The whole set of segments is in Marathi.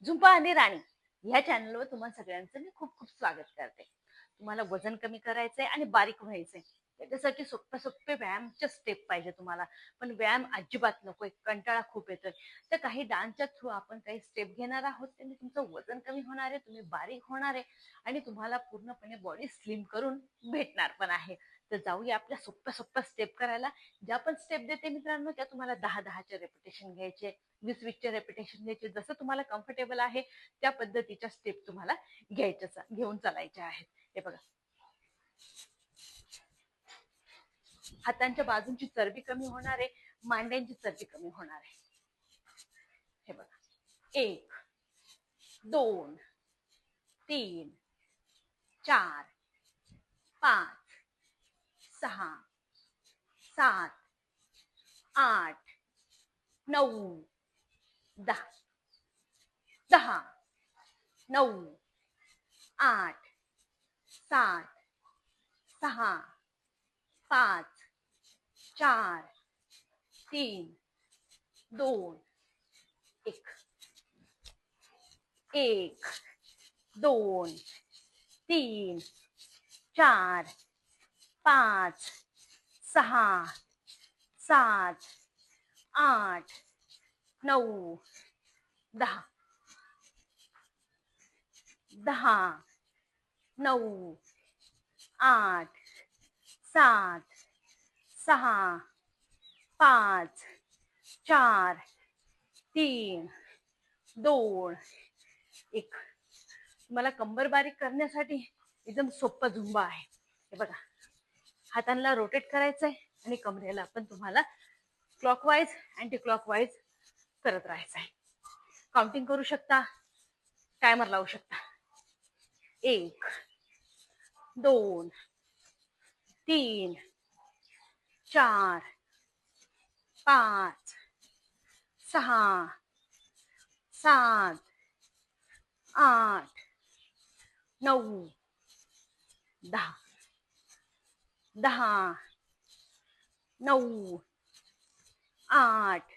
झुंपा आणि राणी ह्या चॅनलवर तुम्हा सगळ्यांचं मी खूप खूप स्वागत करते. तुम्हाला वजन कमी करायचंय आणि बारीक व्हायचंय, त्याच्यासाठी सोप्या सोप्या व्यायामच्या स्टेप पाहिजे तुम्हाला. पण व्यायाम अजिबात नकोय, कंटाळा खूप येतोय. तर काही डान्सच्या थ्रू आपण काही स्टेप घेणार आहोत, त्यांनी तुमचं वजन कमी होणार आहे, तुम्ही बारीक होणार आहे आणि तुम्हाला पूर्णपणे बॉडी स्लिम करून भेटणार पण आहे. तर जाऊया आपल्या सोप्या सोप्या स्टेप करायला. ज्या पण स्टेप देते मित्रांनो, त्या तुम्हाला 10-10चे रेपिटेशन घ्यायचे, 20-20चे रेपिटेशन घ्यायचे. जसं तुम्हाला कम्फर्टेबल आहे त्या पद्धतीच्या स्टेप तुम्हाला घेऊन चालायच्या आहेत. हे बघा, हातांच्या बाजूंची चरबी कमी होणार आहे, मांड्यांची चरबी कमी होणार आहे. हे बघा, 1 2 3 4 5 6 7 8 9 10 10 9 8 7 6 5 4 3 2 1. 1 2 3 4 5 6 7 8 9 10 10 9 8 7 6 5 4 3 2 1. तुम्हाला कंबर बारीक करण्यासाठी एकदम सोपा झुंबा आहे. हे बघा, हातांना रोटेट करायचंय आणि कमरेला पण तुम्हाला क्लॉकवाईज अँटी क्लॉकवाईज करत राहायचंय. काउंटिंग करू शकता, टायमर लावू शकता. 1 2 3 4 5 6 7 8 9 10 10 9 8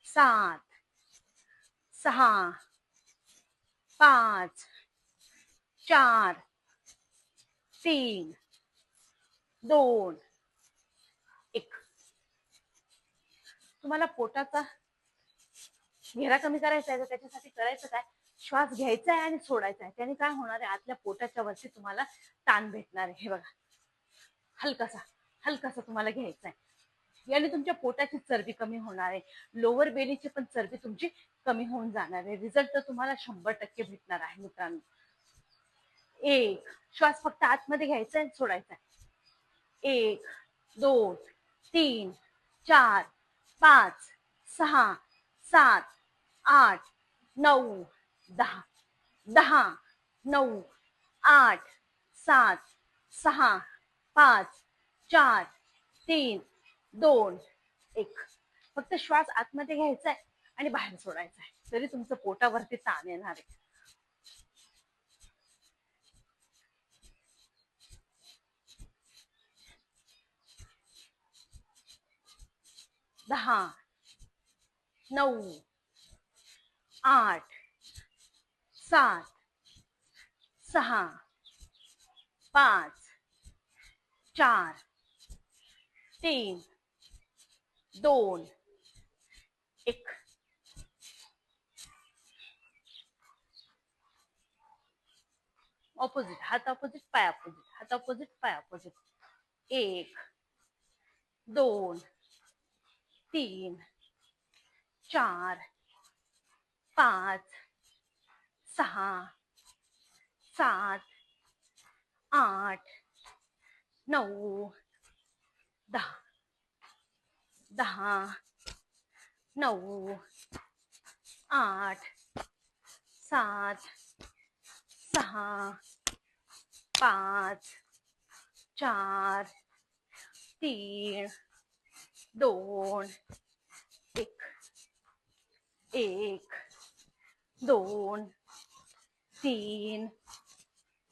7 6 5 4 3 2 1. तुम्हाला पोटाचा घेरा कमी करायचा आहे, तर त्याच्यासाठी करायचं काय, श्वास घ्यायचा आहे आणि सोडायचा आहे. त्याने काय होणार आहे, आतल्या पोटाच्या वरती तुम्हाला ताण भेटणार आहे. हे बघा, हलकासा हलकासा तुम्हाला घ्यायचा आहे. याने तुमच्या पोटाची चरबी कमी होणार आहे, लोअर बेलीची पण चरबी तुमची कमी होऊन जाणार आहे. रिझल्ट तर तुम्हाला 100% भेटणार आहे मित्रांनो. 1 श्वास फक्त आतमध्ये घ्यायचा आहे, सोडायचा आहे. 1 2 3 4 5 6 7 8 9 10 10 9 8 7 6 5 4 3 2 1. फक्त श्वास आतमध्ये घ्यायचा आहे आणि बाहेर सोडायचा आहे, तरी तुमचं पोटावरती ताण येणार आहे. 10 9 8 7 6 5 4 3 2 1. ऑपोजिट, हात ऑपोजिट, पाय ऑपोजिट, हात ऑपोजिट, पाय ऑपोजिट. 1 2 3 4 5 6 7 8 9 10 10 9 8 7 6 5 4 3 2 1. 1 2 3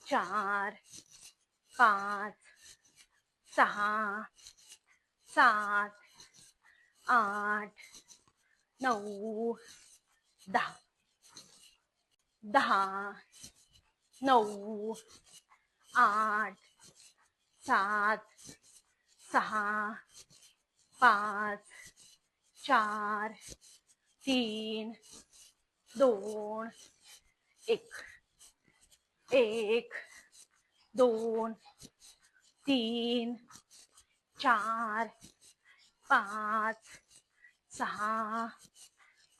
4 5 6 7 8 9 10. 10, 9, 8, 7, 6, 5, 4, 3, 2, 1. 1, 2, 3, 4, 5, 6,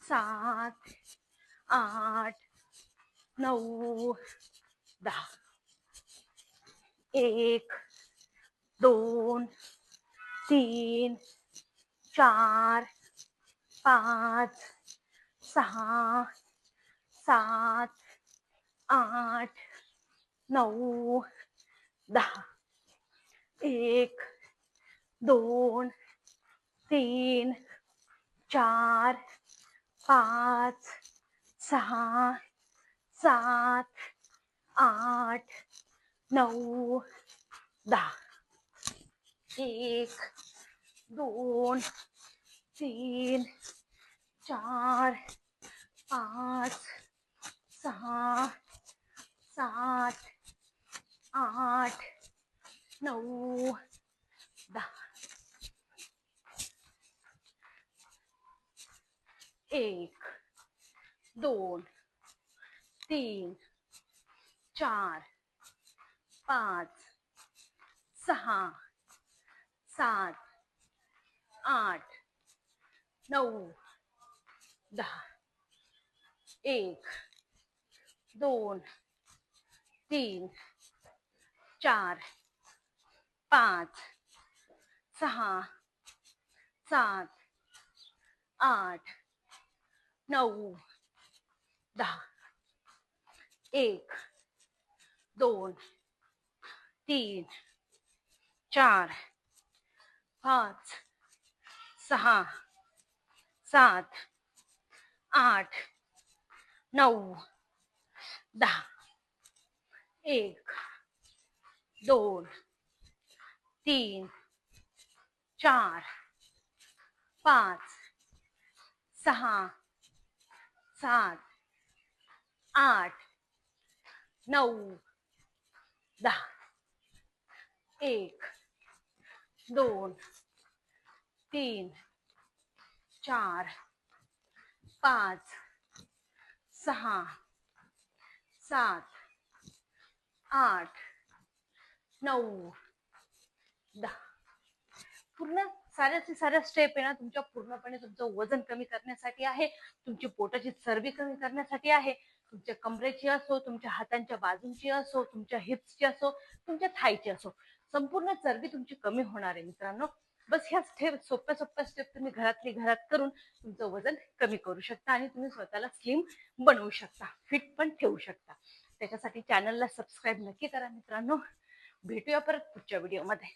7, 8, 9, 10. 1, 2, 3, 4, 5, 6, 7, 8, 9, 10. 1, 2, 3, 4, 5, 6, 7, 8, 9, 10. 1, 2, 3, 4, 5, 6, 7, 8, 9, 10. 1, 2, 3, 4, 5, 6, 7, 8, 9, 10. 1, 2, 3, 4, 5, 6, 7, 8, 9, 10. 1, 2, 3, 4, 5, 6, 7, 8, 9, 10. 1, 2, 3, 4, 5, 6, 7, 8, 9, 10. 1, 2, 3, 4, 5, 6, 7, 8, 9, 10. पूर्ण साऱ्याचे साऱ्या स्टेप आहे ना तुमच्या पूर्णपणे तुमचं वजन कमी करण्यासाठी आहे, तुमची पोटाची चरबी कमी करण्यासाठी आहे. तुमच्या कमरेची असो, तुमच्या हातांच्या बाजूंची असो, तुमच्या हिप्सची असो, तुमच्या थायची असो, संपूर्ण चरबी तुमची कमी होणार आहे मित्रांनो. बस ह्या स्टेप, सोप्या सोप्या स्टेप तुम्ही घरातली घरात करून तुमचं वजन कमी करू शकता आणि तुम्ही स्वतःला स्लिम बनवू शकता, फिट पण ठेवू शकता. त्याच्यासाठी चॅनलला सबस्क्राईब नक्की करा मित्रांनो. भेटूया परत पुढच्या व्हिडिओमध्ये.